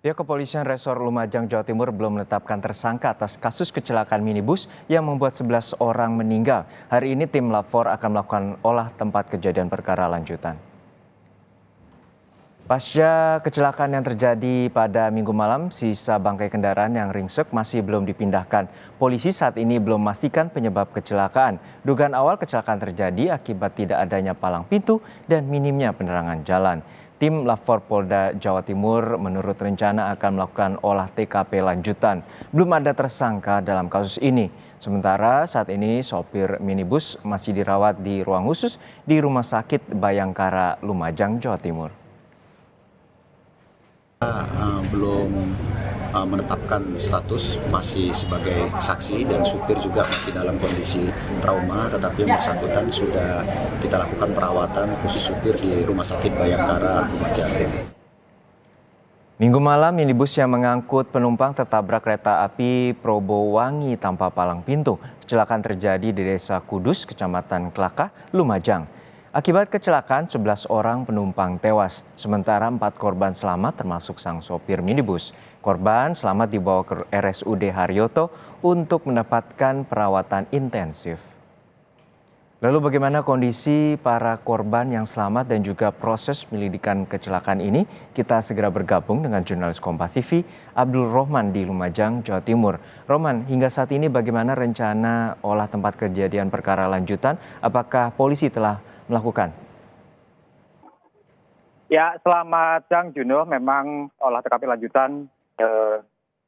Pihak kepolisian Resor Lumajang, Jawa Timur belum menetapkan tersangka atas kasus kecelakaan minibus yang membuat 11 orang meninggal. Hari ini tim Lapor akan melakukan olah tempat kejadian perkara lanjutan. Pasca kecelakaan yang terjadi pada Minggu malam, sisa bangkai kendaraan yang ringsek masih belum dipindahkan. Polisi saat ini belum memastikan penyebab kecelakaan. Dugaan awal kecelakaan terjadi akibat tidak adanya palang pintu dan minimnya penerangan jalan. Tim Lapor Polda Jawa Timur menurut rencana akan melakukan olah TKP lanjutan. Belum ada tersangka dalam kasus ini. Sementara saat ini sopir minibus masih dirawat di ruang khusus di Rumah Sakit Bayangkara, Lumajang, Jawa Timur. Belum menetapkan status, masih sebagai saksi dan supir juga masih dalam kondisi trauma, tetapi yang bersangkutan sudah kita lakukan perawatan khusus supir di Rumah Sakit Bayangkara, Lumajang. Minggu malam, minibus yang mengangkut penumpang tertabrak kereta api Probowangi tanpa palang pintu. Kecelakaan terjadi di Desa Kudus, Kecamatan Klakah, Lumajang. Akibat kecelakaan, 11 orang penumpang tewas, sementara 4 korban selamat termasuk sang sopir minibus. Korban selamat dibawa ke RSUD Haryoto untuk mendapatkan perawatan intensif. Lalu bagaimana kondisi para korban yang selamat dan juga proses penyelidikan kecelakaan ini? Kita segera bergabung dengan jurnalis Kompas TV, Abdul Rohman di Lumajang, Jawa Timur. Rohman, hingga saat ini bagaimana rencana olah tempat kejadian perkara lanjutan? Apakah polisi telah melakukan? Ya, selamat siang Juno. Memang olah TKP lanjutan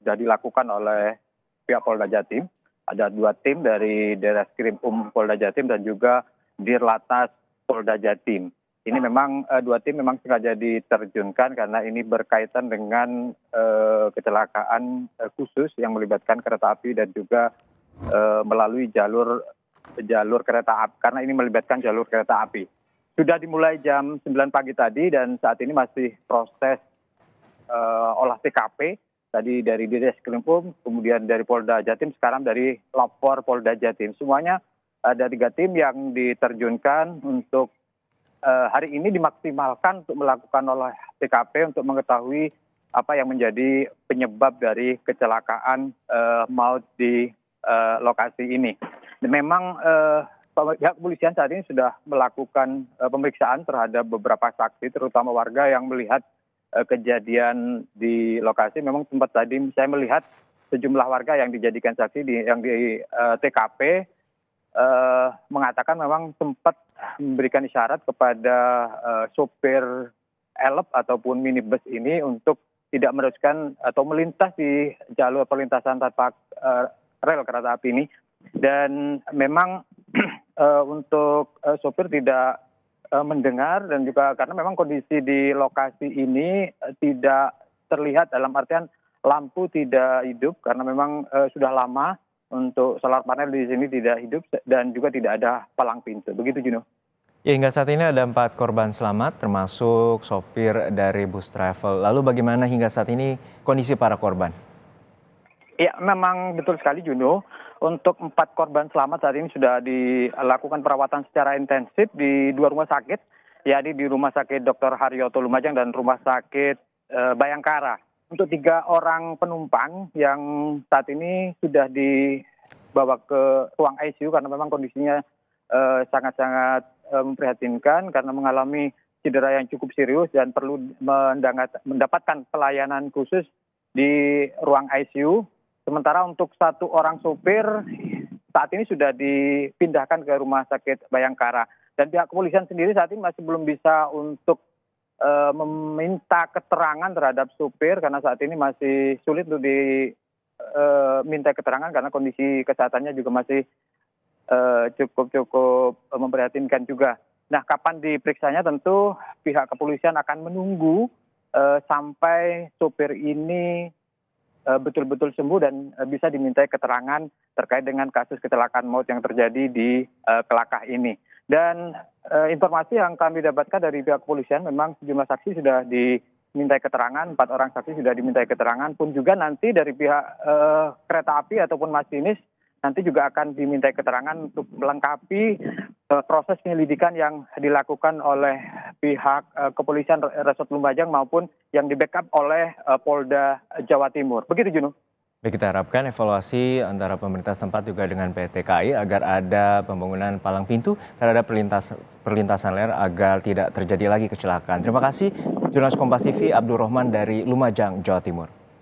sudah dilakukan oleh pihak Polda Jatim. Ada 2 tim dari Ditreskrim Polda Jatim dan juga Dirlantas Polda Jatim. Ini memang 2 tim memang sengaja diterjunkan karena ini berkaitan dengan kecelakaan khusus yang melibatkan kereta api dan juga melalui jalur kereta api, karena ini melibatkan jalur kereta api. Sudah dimulai jam 9 pagi tadi dan saat ini masih proses olah TKP. Tadi dari Ditreskrim, kemudian dari Polda Jatim, sekarang dari Lapor Polda Jatim. Semuanya ada 3 tim yang diterjunkan untuk hari ini dimaksimalkan untuk melakukan olah TKP untuk mengetahui apa yang menjadi penyebab dari kecelakaan maut di lokasi ini. Memang pihak kepolisian saat ini sudah melakukan pemeriksaan terhadap beberapa saksi, terutama warga yang melihat kejadian di lokasi. Memang sempat tadi saya melihat sejumlah warga yang dijadikan saksi di TKP mengatakan memang sempat memberikan isyarat kepada sopir elep ataupun minibus ini untuk tidak meneruskan atau melintas di jalur perlintasan tanpa rel kereta api ini. Dan memang untuk sopir tidak mendengar dan juga karena memang kondisi di lokasi ini tidak terlihat, dalam artian lampu tidak hidup karena memang sudah lama untuk solar panel di sini tidak hidup dan juga tidak ada palang pintu. Begitu Juno. Ya, hingga saat ini ada 4 korban selamat termasuk sopir dari bus travel. Lalu bagaimana hingga saat ini kondisi para korban? Ya, memang betul sekali Juno. Untuk 4 korban selamat saat ini sudah dilakukan perawatan secara intensif di 2 rumah sakit, yakni di Rumah Sakit Dr. Haryoto Lumajang dan Rumah Sakit Bayangkara. Untuk 3 orang penumpang yang saat ini sudah dibawa ke ruang ICU karena memang kondisinya sangat-sangat memprihatinkan karena mengalami cedera yang cukup serius dan perlu mendapatkan pelayanan khusus di ruang ICU. Sementara untuk 1 orang sopir saat ini sudah dipindahkan ke Rumah Sakit Bayangkara. Dan pihak kepolisian sendiri saat ini masih belum bisa untuk meminta keterangan terhadap sopir karena saat ini masih sulit untuk diminta keterangan karena kondisi kesehatannya juga masih cukup memprihatinkan juga. Nah, kapan diperiksanya tentu pihak kepolisian akan menunggu sampai sopir ini betul-betul sembuh dan bisa dimintai keterangan terkait dengan kasus kecelakaan maut yang terjadi di Klakah ini. Dan informasi yang kami dapatkan dari pihak kepolisian memang sejumlah saksi sudah dimintai keterangan, 4 orang saksi sudah dimintai keterangan, pun juga nanti dari pihak kereta api ataupun masinis nanti juga akan dimintai keterangan untuk melengkapi proses penyelidikan yang dilakukan oleh pihak kepolisian Resort Lumajang maupun yang di-backup oleh Polda Jawa Timur. Begitu, Juno. Baik, kita harapkan evaluasi antara pemerintah setempat juga dengan PT KAI agar ada pembangunan palang pintu terhadap perlintasan ler agar tidak terjadi lagi kecelakaan. Terima kasih, Jurnalis Kompas TV Abdul Rahman dari Lumajang, Jawa Timur.